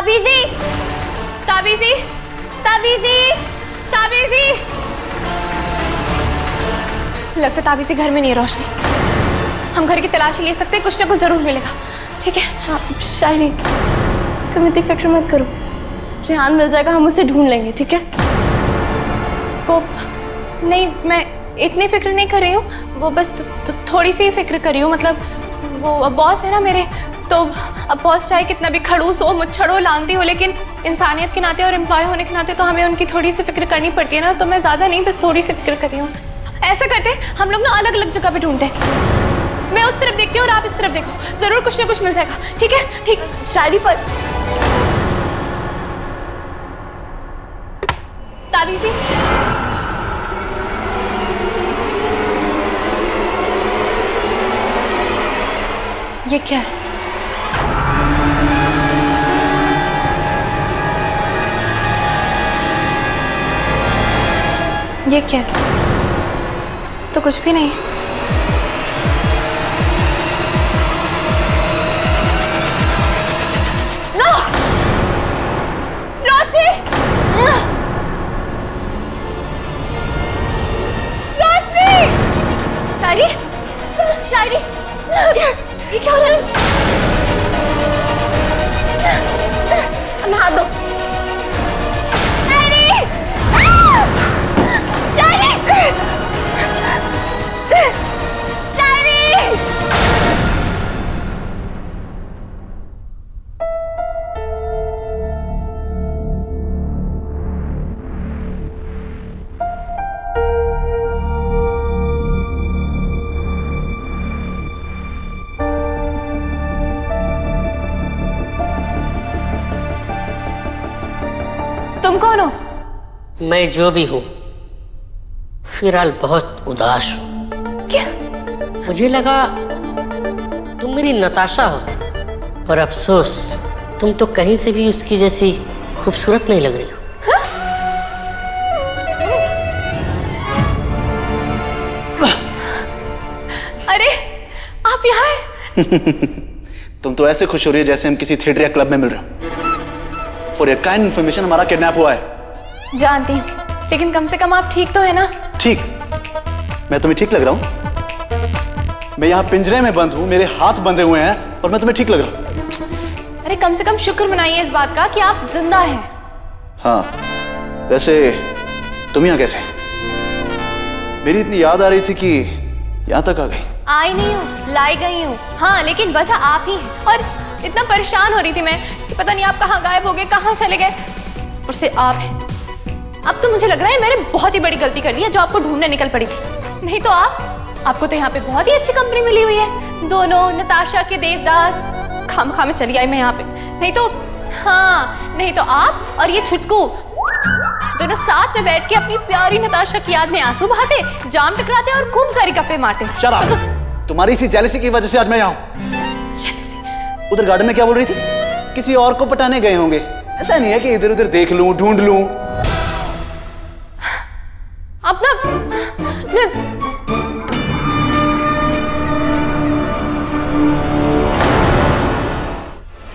ताबीजी, ताबीजी, ताबीजी, ताबीजी। लगता ताबीजी घर में नहीं है रोशनी। हम घर की तलाशी ले सकते हैं, कुछ ना कुछ जरूर मिलेगा। ठीक है? हाँ शायरी, तुम इतनी फिक्र मत करो, रेहान मिल जाएगा, हम उसे ढूंढ लेंगे। ठीक है? वो नहीं, मैं इतनी फिक्र नहीं कर रही हूँ, वो बस थोड़ी सी फिक्र कर रही हूँ। मतलब वो बॉस है ना मेरे, तो अब बॉस चाहे कितना भी खड़ूस हो, मुच्छड़ हो, लानती हो, लेकिन इंसानियत के नाते और एम्प्लॉय होने के नाते तो हमें उनकी थोड़ी सी फिक्र करनी पड़ती है ना। तो मैं ज़्यादा नहीं, बस थोड़ी सी फिक्र कर रही हूँ। ऐसा करते हम लोग ना अलग अलग जगह पे ढूंढते, मैं उस तरफ देखती हूँ और आप इस तरफ देखो, जरूर कुछ ना कुछ मिल जाएगा। ठीक है? ठीक। शायरी पर ताबीजी, ये क्या है? ये क्या है? इसमें तो कुछ भी नहीं। नो! रोशनी! रोशनी! शायरी, शायरी, ये क्या हो रहा है? हमें हाथ दो। शायरी! शायरी! शायरी! तुम कौन हो? मैं जो भी हूँ फिलहाल बहुत उदास हूँ। क्या? मुझे लगा तुम मेरी नताशा हो, पर अफसोस तुम तो कहीं से भी उसकी जैसी खूबसूरत नहीं लग रही हो। अरे आप यहाँ हैं? तुम तो ऐसे खुश हो रही है जैसे हम किसी थिएटर या क्लब में मिल रहे हो। फॉर योर काइंड इन्फॉर्मेशन, हमारा किडनैप हुआ है। जानती हूँ, लेकिन कम से कम आप ठीक तो है ना? ठीक? मैं तुम्हें ठीक लग रहा हूँ? मैं यहाँ पिंजरे में बंद हूँ, मेरे हाथ बंधे हुए हैं और मैं तुम्हें ठीक लग रहा हूँ? अरे कम से कम शुक्र मनाइए इस बात का कि आप जिंदा हैं। हाँ, वैसे तुम यहाँ कैसे? मेरी इतनी याद आ रही थी कि यहाँ तक आ गई। आई नहीं हूँ, लाई गई हूँ। हाँ, लेकिन वजह आप ही हैं। और इतना परेशान हो रही थी मैं कि पता नहीं आप कहाँ गायब हो गए, कहाँ चले गए। ऊपर से आप हैं। अब तो मुझे लग रहा है मैंने बहुत ही बड़ी गलती कर दी है जो आपको ढूंढने निकल पड़ी थी। नहीं तो आपको तो यहाँ पे बहुत ही अच्छी कंपनी मिली हुई है। दोनों नताशा के देवदास, खाम में चली आई मैं यहाँ पे। नहीं तो हाँ, नहीं तो आप और ये छुटकू दोनों साथ में बैठ के अपनी प्यारी नताशा की याद में आंसू बहाते, जाम टकराते और खूब सारी गप्पे मारते। शराब, तुम्हारी इसी जेलसी की वजह से आज मैं यहाँ हूँ। उधर गार्डन में क्या बोल रही थी? किसी और को पटाने गए होंगे। ऐसा नहीं है कि इधर उधर देख लूं, ढूंढ लूं। अपना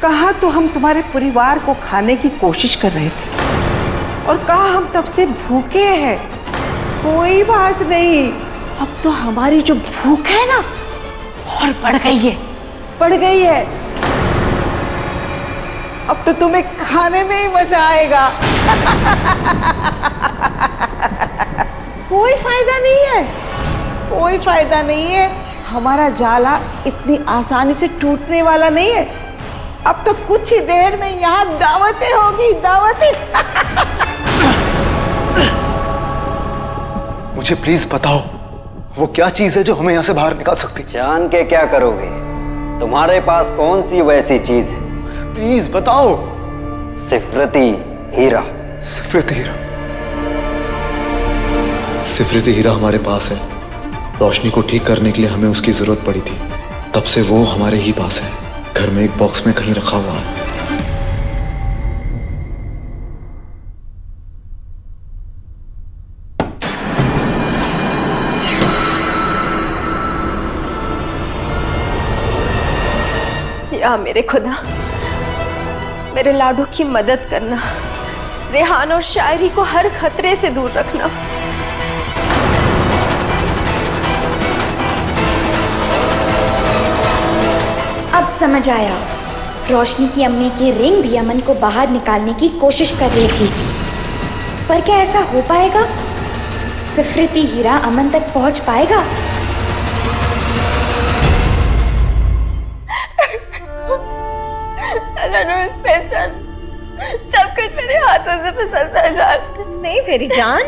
कहा तो हम तुम्हारे परिवार को खाने की कोशिश कर रहे थे और कहा हम तब से भूखे हैं। कोई बात नहीं, अब तो हमारी जो भूख है ना और बढ़ गई है, बढ़ गई है। अब तो तुम्हें खाने में ही मजा आएगा। कोई फायदा नहीं है, कोई फायदा नहीं है। हमारा जाला इतनी आसानी से टूटने वाला नहीं है। अब तो कुछ ही देर में यहाँ दावतें होगी, दावतें। मुझे प्लीज बताओ, वो क्या चीज है जो हमें यहाँ से बाहर निकाल सकती है? जान के क्या करोगे? तुम्हारे पास कौन सी वैसी चीज है? प्लीज बताओ। सिफरती हीरा। सिफरती हीरा? सिफरती हीरा हमारे पास है। रोशनी को ठीक करने के लिए हमें उसकी जरूरत पड़ी थी, तब से वो हमारे ही पास है। घर में एक बॉक्स में कहीं रखा हुआ है। या मेरे खुदा, मेरे लाडो की मदद करना, रेहान और शायरी को हर खतरे से दूर रखना। अब समझ आया, रोशनी की अम्मी की रिंग भी अमन को बाहर निकालने की कोशिश कर रही थी। पर क्या ऐसा हो पाएगा? सिफरती हीरा अमन तक पहुंच पाएगा? सब कुछ मेरे हाथों से फिसलता जा रहा। नहीं मेरी जान,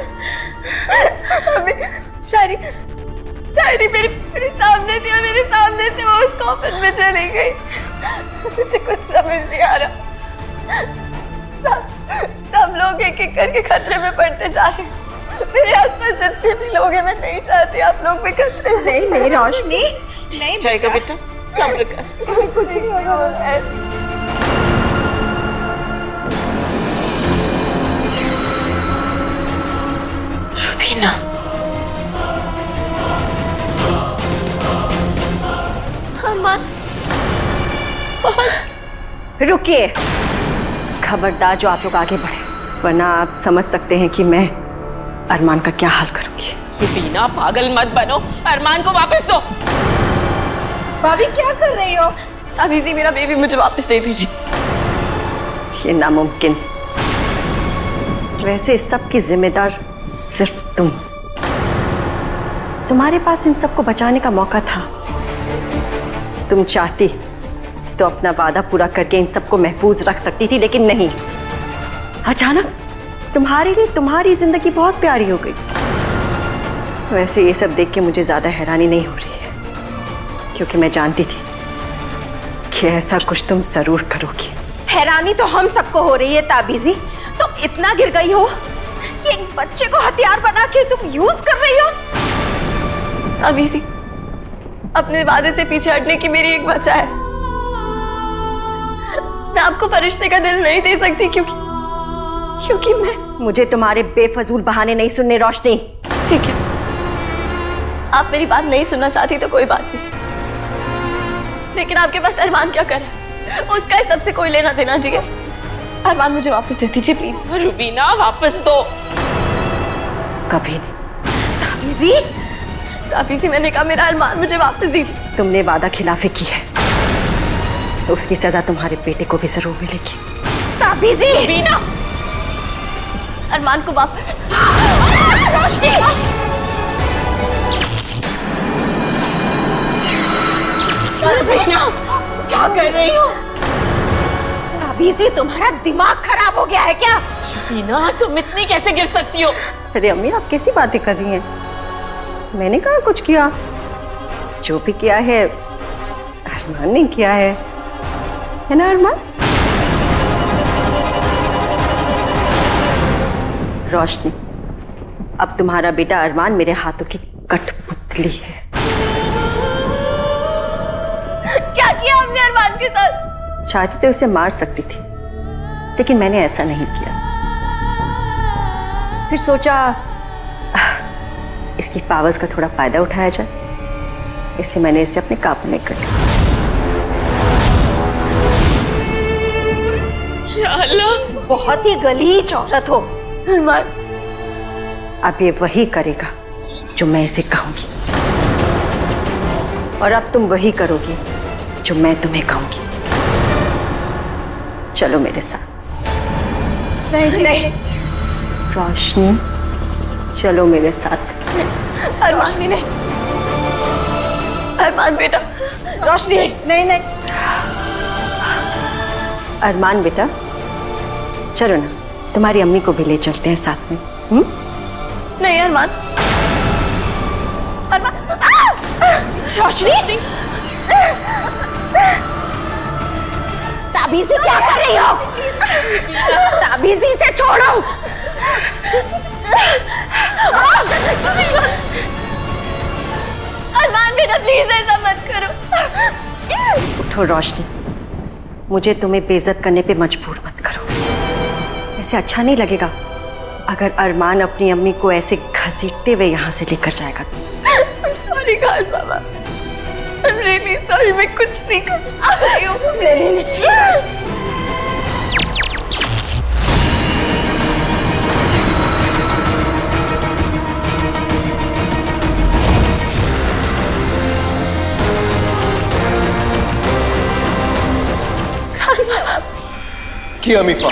अभी शायरी मेरे सामने थी और मेरे सामने से वो उस कॉफिन में चली गई। मुझे कुछ समझ नहीं आ रहा। सब लोग एक एक करके खतरे में पड़ते जा रहे हैं। मेरे आसपास जितने भी लोग हैं, मैं नहीं चाहती आप लोग भी खतरे से। नहीं रोशनी, नहीं जाएगा बेटा, सब्र कर, कुछ नहीं होगा। रुबीना, रुकिए, खबरदार जो आप लोग आगे बढ़े, वरना आप समझ सकते हैं कि मैं अरमान का क्या हाल करूंगी। रुबीना पागल मत बनो, अरमान को वापस दो। भाभी क्या कर रही हो? अभी थी मेरा बेबी, मुझे वापस दे दीजिए। ये नामुमकिन। वैसे इस सब की जिम्मेदार सिर्फ तुम। तुम्हारे पास इन सबको बचाने का मौका था। तुम चाहती तो अपना वादा पूरा करके इन सबको महफूज रख सकती थी, लेकिन नहीं। अचानक तुम्हारे लिए तुम्हारी जिंदगी बहुत प्यारी हो गई। वैसे ये सब देख के मुझे ज्यादा हैरानी नहीं हो रही है, क्योंकि मैं जानती थी कि ऐसा कुछ तुम जरूर करोगी। हैरानी तो हम सबको हो रही है ताबीजी। तुम इतना गिर गई हो कि एक बच्चे को हथियार बना के तुम यूज कर रही हो। ताबीजी, अपने वादे से पीछे हटने की मेरी एक वजह है। मैं आपको फरिश्ते का दिल नहीं दे सकती, क्योंकि मैं। मुझे तुम्हारे बेफजूल बहाने नहीं सुनने रोशनी। ठीक है, आप मेरी बात नहीं सुनना चाहती तो कोई बात नहीं, लेकिन आपके पास अरमान क्या कर है? उसका इस सबसे कोई लेना देना जी है। अरमान मुझे वापस दे दीजिए प्लीज। रुबीना वापस दो। कभी नहीं। ताबीजी, मैंने कहा मेरा अरमान मुझे वापस दीजिए। तुमने वादा खिलाफी की है, तो उसकी सजा तुम्हारे बेटे को भी जरूर मिलेगी। ताबीजी, रुबीना, अरमान को वापस। रोशनी, क्या कर रही हो? ताबीजी, तुम्हारा दिमाग खराब हो गया है क्या? रुबीना, तुम इतनी कैसे गिर सकती हो? अरे अम्मी, आप कैसी बातें कर रही हैं? मैंने कहा कुछ किया? जो भी किया है अरमान ने किया है ना अरमान? रोशनी, अब तुम्हारा बेटा अरमान मेरे हाथों की कठपुतली है। क्या किया आपने अरमान के साथ? चाहती तो उसे मार सकती थी, लेकिन मैंने ऐसा नहीं किया। फिर सोचा इसकी पावर्स का थोड़ा फायदा उठाया जाए, इससे मैंने इसे अपने काबू में कर लिया। या अल्लाह, बहुत ही गलीज औरत हो। अरमान, अब ये वही करेगा जो मैं इसे कहूंगी, और अब तुम वही करोगी जो मैं तुम्हें कहूंगी। चलो मेरे साथ। नहीं। रोशनी, चलो मेरे साथ। रोशनी ने, अरमान बेटा। रोशनी, नहीं। अरमान बेटा, चलो ना, तुम्हारी अम्मी को भी ले चलते हैं साथ में। नहीं अरमान। रोशनी, ताबीजी क्या कर रही हो? ताबीजी से छोड़ो। अरमान बेटा प्लीज ऐसा मत करो। उठो रोशनी, मुझे तुम्हें बेइज्जत करने पे मजबूर मत करो। ऐसे अच्छा नहीं लगेगा अगर अरमान अपनी अम्मी को ऐसे घसीटते हुए यहाँ से लेकर जाएगा तो। Sorry Khan Baba, I'm really sorry, मैं कुछ नहीं कर रही हूँ। नहीं। किया मीफा।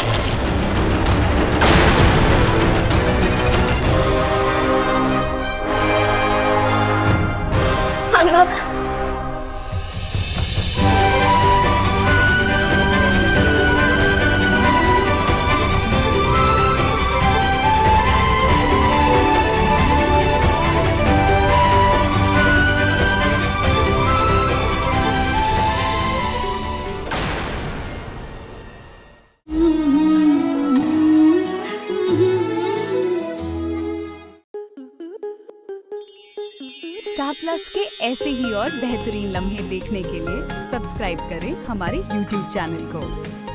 स्टार प्लस के ऐसे ही और बेहतरीन लम्हे देखने के लिए सब्सक्राइब करें हमारे YouTube चैनल को।